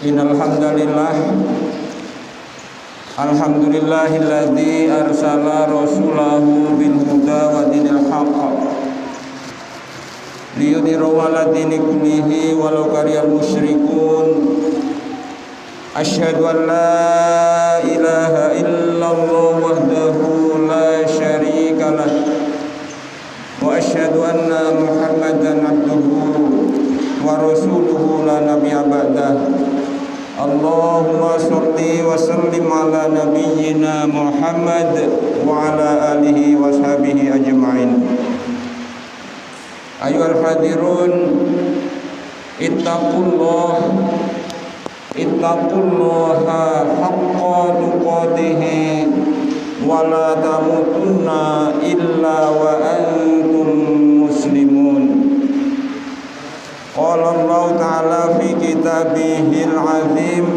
Innal hamdalillah alhamdulillahilladzi arsala rasulahu bil huda wa dinil haqq liyudhhirahu 'ala dini kullihi walau karihal musyrikun. Asyhadu an la ilaha illallah wahdahu la syarika lah wa asyhadu anna Muhammadan abduhu wa rasuluhu la nabiyya ba'dah. Allahumma sholli wa sallim ala nabiyyina Muhammad wa ala alihi wa sahbihi ajma'in. Ayyuhal hadirun, ittaqullaha haqqa tuqatih wa la tamutunna illa wa antum muslimun. Qala Allah Ta'ala fi kitabihil azim.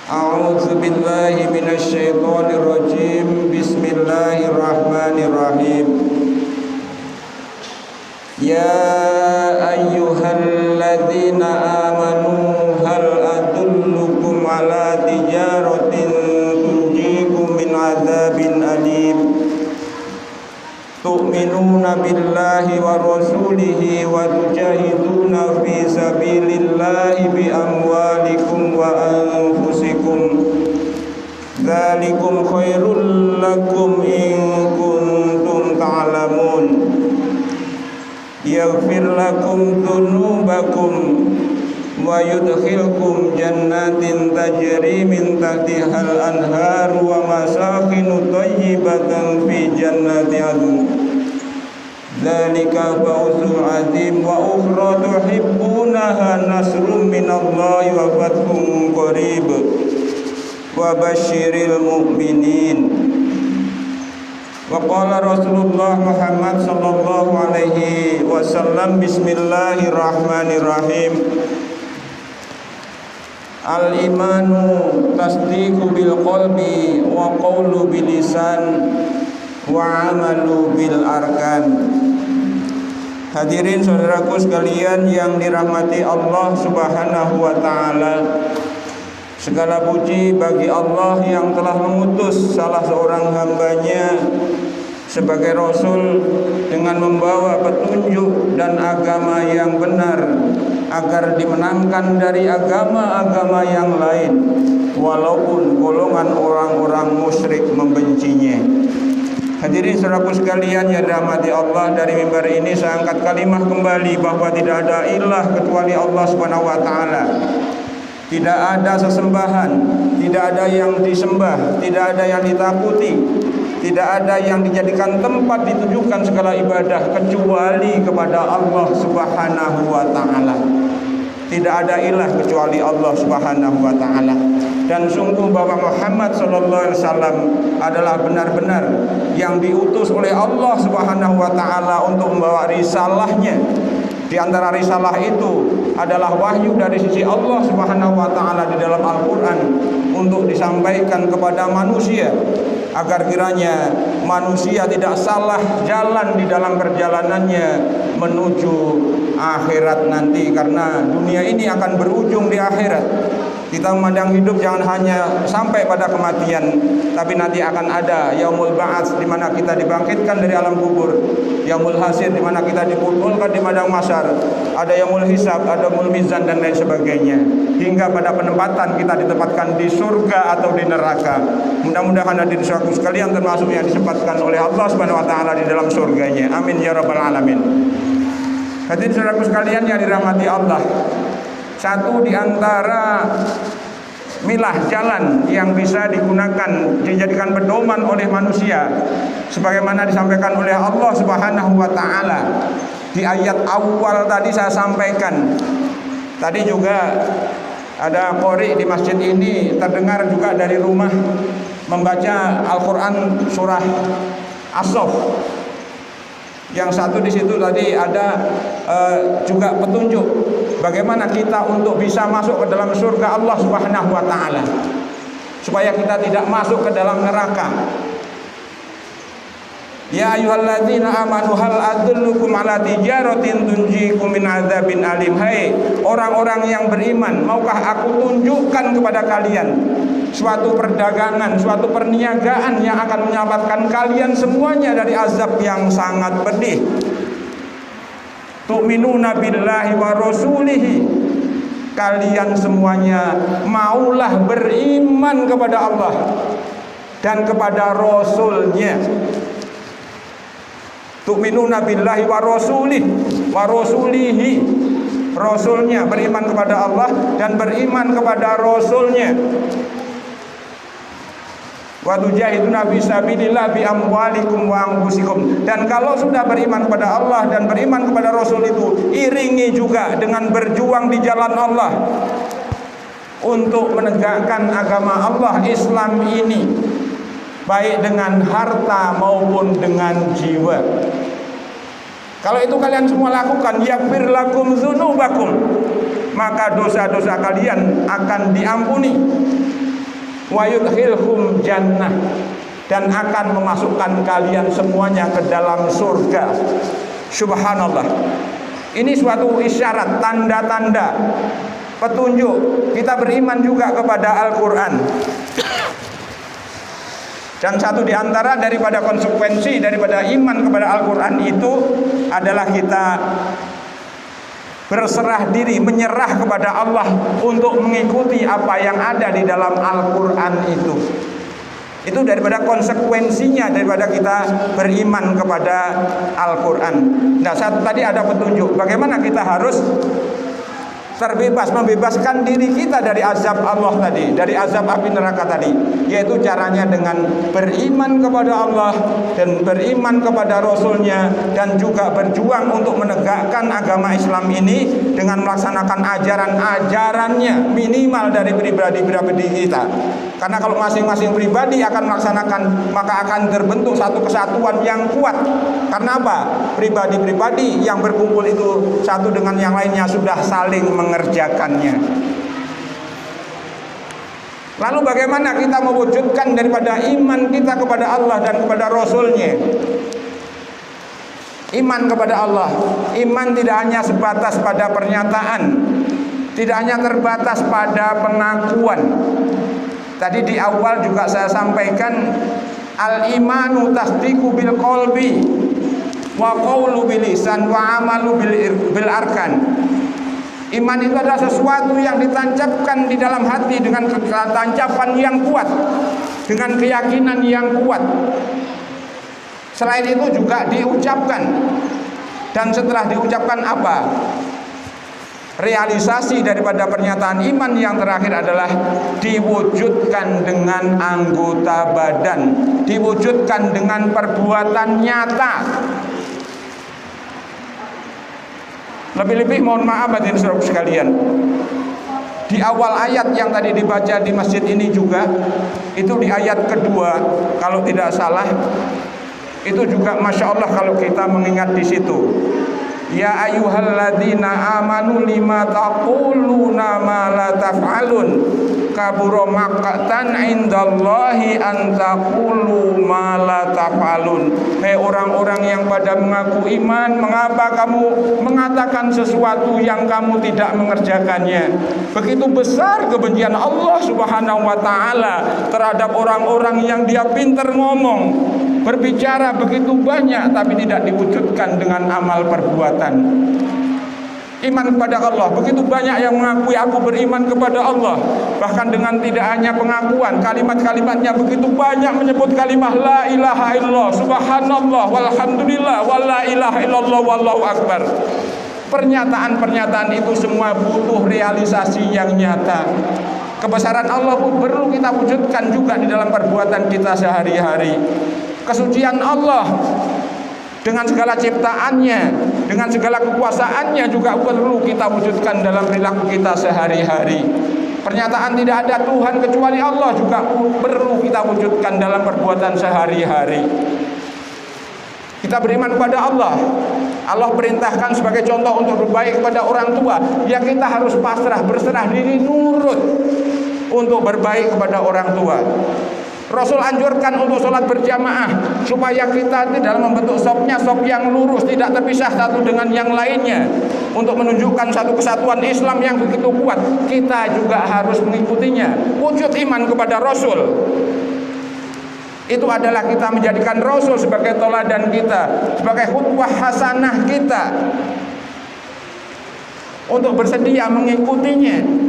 A'udzu billahi minasy syaithanir rajim. Bismillahirrahmanirrahim. Ya ayyuhalladzina amanu hal adullukum ala tijaratin tunjikum min adzabin alim. Tu'minuna billahi wa rasulihi wa tujahiduna fi sabilillahi bi amwalikum wa anfusikum. Dzalikum khairul lakum in kuntum ta'lamun. Yaghfir lakum dzunubakum wa yudkhilkum jannatin tajri min tahtihal anhar wa masakinu thayyibatan fi jannati adn. Dzalika fawzul azim wa ukhra tuhibbunaha nasrun minallahi wa fathun qarib wa basyiril mu'minin. Wa qala Rasulullah Muhammad sallallahu alaihi wasallam, bismillahirrahmanirrahim. Al-imanu tasdiqu bil qalbi wa qawlu bil lisan wa amalu bil arkan. Hadirin saudaraku sekalian yang dirahmati Allah Subhanahu wa taala. Segala puji bagi Allah yang telah mengutus salah seorang hambanya sebagai Rasul dengan membawa petunjuk dan agama yang benar agar dimenangkan dari agama-agama yang lain walaupun golongan orang-orang musyrik membencinya. Hadirin saudaraku sekalian yang dirahmati Allah, dari mimbar ini saya angkat kalimah kembali bahwa tidak ada ilah kecuali Allah Subhanahu wa taala. Tidak ada sesembahan, tidak ada yang disembah, tidak ada yang ditakuti, tidak ada yang dijadikan tempat ditujukan segala ibadah kecuali kepada Allah Subhanahu wa taala. Tidak ada ilah kecuali Allah Subhanahu wa taala. Dan sungguh bahwa Muhammad sallallahu alaihi wasallam adalah benar-benar yang diutus oleh Allah Subhanahu wa taala untuk membawa risalahnya. Di antara risalah itu adalah wahyu dari sisi Allah Subhanahu wa taala di dalam Al-Qur'an untuk disampaikan kepada manusia agar kiranya manusia tidak salah jalan di dalam perjalanannya menuju akhirat nanti, karena dunia ini akan berujung di akhirat. Kita memandang hidup jangan hanya sampai pada kematian, tapi nanti akan ada yaumul ba'ats, di mana kita dibangkitkan dari alam kubur, yaumul hasyr, di mana kita dikumpulkan di padang mahsyar, ada yaumul hisab, ada yaumul mizan dan lain sebagainya, hingga pada penempatan kita ditempatkan di surga atau di neraka. Mudah-mudahan hadirin saudaraku sekalian termasuk yang disempatkan oleh Allah Subhanahu wa taala di dalam surganya. Amin ya rabbal alamin. Hadirin saudaraku sekalian yang dirahmati Allah, satu di antara milah jalan yang bisa digunakan, dijadikan pedoman oleh manusia sebagaimana disampaikan oleh Allah Subhanahu wa taala di ayat awal tadi saya sampaikan. Tadi juga ada qori di masjid ini terdengar juga dari rumah membaca Al-Qur'an surah As-Saff. Yang satu di situ tadi ada juga petunjuk bagaimana kita untuk bisa masuk ke dalam surga Allah Subhanahu wa taala, supaya kita tidak masuk ke dalam neraka. Ya ayyuhalladzina amanu hal adullukum ala tijaratin tunjikum min adzabin alim. Hai orang-orang yang beriman, maukah aku tunjukkan kepada kalian suatu perdagangan, suatu perniagaan yang akan menyelamatkan kalian semuanya dari azab yang sangat pedih. Tu'minuna billahi wa rasulihi. Kalian semuanya maulah beriman kepada Allah dan kepada Rasulnya. Tu'minuna billahi wa rasulihi, Rasulnya, beriman kepada Allah dan beriman kepada Rasulnya. Wa tujahiduna fi sabilillah bi amwalikum wa anfusikum. Dan kalau sudah beriman kepada Allah dan beriman kepada Rasul itu, iringi juga dengan berjuang di jalan Allah untuk menegakkan agama Allah Islam ini, baik dengan harta maupun dengan jiwa. Kalau itu kalian semua lakukan, yaghfir lakum dzunubakum, maka dosa-dosa kalian akan diampuni. Wa yudkhilhum jannah, dan akan memasukkan kalian semuanya ke dalam surga. Subhanallah. Ini suatu isyarat, tanda-tanda, petunjuk kita beriman juga kepada Al-Quran. Dan satu di antara daripada konsekuensi daripada iman kepada Al-Quran itu adalah kita berserah diri, menyerah kepada Allah untuk mengikuti apa yang ada di dalam Al-Quran itu. Itu daripada konsekuensinya daripada kita beriman kepada Al-Quran. Nah, tadi ada petunjuk bagaimana kita harus terbebas, membebaskan diri kita dari azab Allah tadi, dari azab api neraka tadi, yaitu caranya dengan beriman kepada Allah dan beriman kepada Rasulnya, dan juga berjuang untuk menegakkan agama Islam ini dengan melaksanakan ajaran-ajarannya minimal dari pribadi-pribadi kita. Karena kalau masing-masing pribadi akan melaksanakan, maka akan terbentuk satu kesatuan yang kuat. Karena apa? Pribadi-pribadi yang berkumpul itu satu dengan yang lainnya sudah saling mengerjakannya. Lalu bagaimana kita mewujudkan daripada iman kita kepada Allah dan kepada Rasulnya? Iman kepada Allah, iman tidak hanya sebatas pada pernyataan, tidak hanya terbatas pada pengakuan. Tadi di awal juga saya sampaikan, al-imanu tasdiqu bil qalbi wa qawlu bil lisan wa amalu bil arkan. Iman itu adalah sesuatu yang ditancapkan di dalam hati dengan tancapan yang kuat, dengan keyakinan yang kuat. Selain itu juga diucapkan. Dan setelah diucapkan apa? Realisasi daripada pernyataan iman yang terakhir adalah diwujudkan dengan anggota badan, diwujudkan dengan perbuatan nyata. Lebih-lebih mohon maaf hadirin saudara sekalian, di awal ayat yang tadi dibaca di masjid ini juga, itu di ayat kedua kalau tidak salah, itu juga Masya Allah kalau kita mengingat di situ, ya ayyuhalladzina amanu lima taquluna ma la taf'alun kabura maqtan indallahi an taqulu ma la taf'alun. Hei orang-orang yang pada mengaku iman, mengapa kamu mengatakan sesuatu yang kamu tidak mengerjakannya? Begitu besar kebencian Allah Subhanahu wa taala terhadap orang-orang yang dia pintar ngomong, berbicara begitu banyak tapi tidak diwujudkan dengan amal perbuatan. Iman kepada Allah, begitu banyak yang mengakui aku beriman kepada Allah, bahkan dengan tidak hanya pengakuan, kalimat-kalimatnya begitu banyak menyebut kalimat la ilaha illallah, subhanallah, walhamdulillah, wala ilaha illallah, wallahu akbar. Pernyataan-pernyataan itu semua butuh realisasi yang nyata. Kebesaran Allah pun perlu kita wujudkan juga di dalam perbuatan kita sehari-hari. Kesucian Allah dengan segala ciptaannya, dengan segala kekuasaannya juga perlu kita wujudkan dalam perilaku kita sehari-hari. Pernyataan tidak ada Tuhan kecuali Allah juga perlu kita wujudkan dalam perbuatan sehari-hari. Kita beriman kepada Allah. Allah perintahkan sebagai contoh untuk berbaik kepada orang tua, ya kita harus pasrah, berserah diri, nurut untuk berbaik kepada orang tua. Rasul anjurkan untuk sholat berjamaah supaya kita di dalam membentuk sopnya sop yang lurus, tidak terpisah satu dengan yang lainnya, untuk menunjukkan satu kesatuan Islam yang begitu kuat. Kita juga harus mengikutinya. Wujud iman kepada Rasul itu adalah kita menjadikan Rasul sebagai teladan kita, sebagai khutbah hasanah kita, untuk bersedia mengikutinya.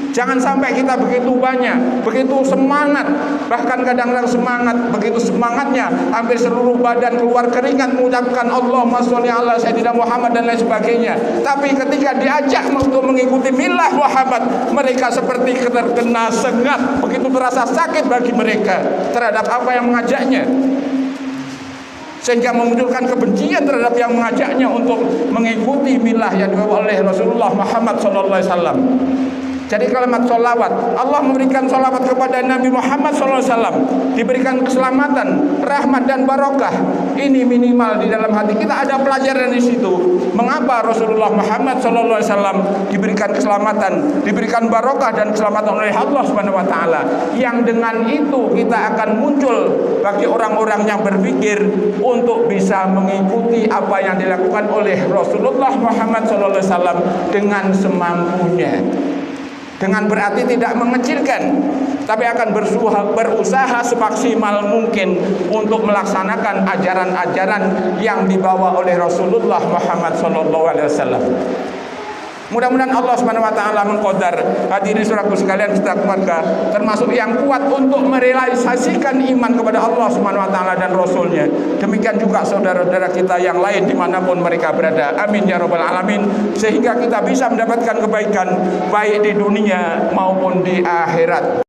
Jangan sampai kita begitu banyak, begitu semangat, bahkan kadang-kadang semangat, begitu semangatnya hampir seluruh badan keluar keringat mengucapkan Allahumma sholli ala sayyidina Muhammad dan lain sebagainya. Tapi ketika diajak untuk mengikuti milah Muhammad, mereka seperti terkena sengat, begitu terasa sakit bagi mereka terhadap apa yang mengajaknya, sehingga memunculkan kebencian terhadap yang mengajaknya untuk mengikuti milah yang dibawa oleh Rasulullah Muhammad SAW. Jadi kalimat sholawat, Allah memberikan sholawat kepada Nabi Muhammad SAW, diberikan keselamatan, rahmat dan barokah. Ini minimal di dalam hati kita ada pelajaran di situ. Mengapa Rasulullah Muhammad SAW diberikan keselamatan, diberikan barokah dan keselamatan oleh Allah Subhanahu Wa Taala? Yang dengan itu kita akan muncul bagi orang-orang yang berpikir untuk bisa mengikuti apa yang dilakukan oleh Rasulullah Muhammad SAW dengan semampunya. Dengan berarti tidak mengecilkan, tapi akan berusaha semaksimal mungkin untuk melaksanakan ajaran-ajaran yang dibawa oleh Rasulullah Muhammad SAW. Mudah-mudahan Allah Subhanahu Wa Taala mengqadar hadirin saudaraku sekalian kita keluarga termasuk yang kuat untuk merealisasikan iman kepada Allah Subhanahu Wa Taala dan Rasulnya. Demikian juga saudara-saudara kita yang lain dimanapun mereka berada. Amin ya rabbal alamin. Sehingga kita bisa mendapatkan kebaikan baik di dunia maupun di akhirat.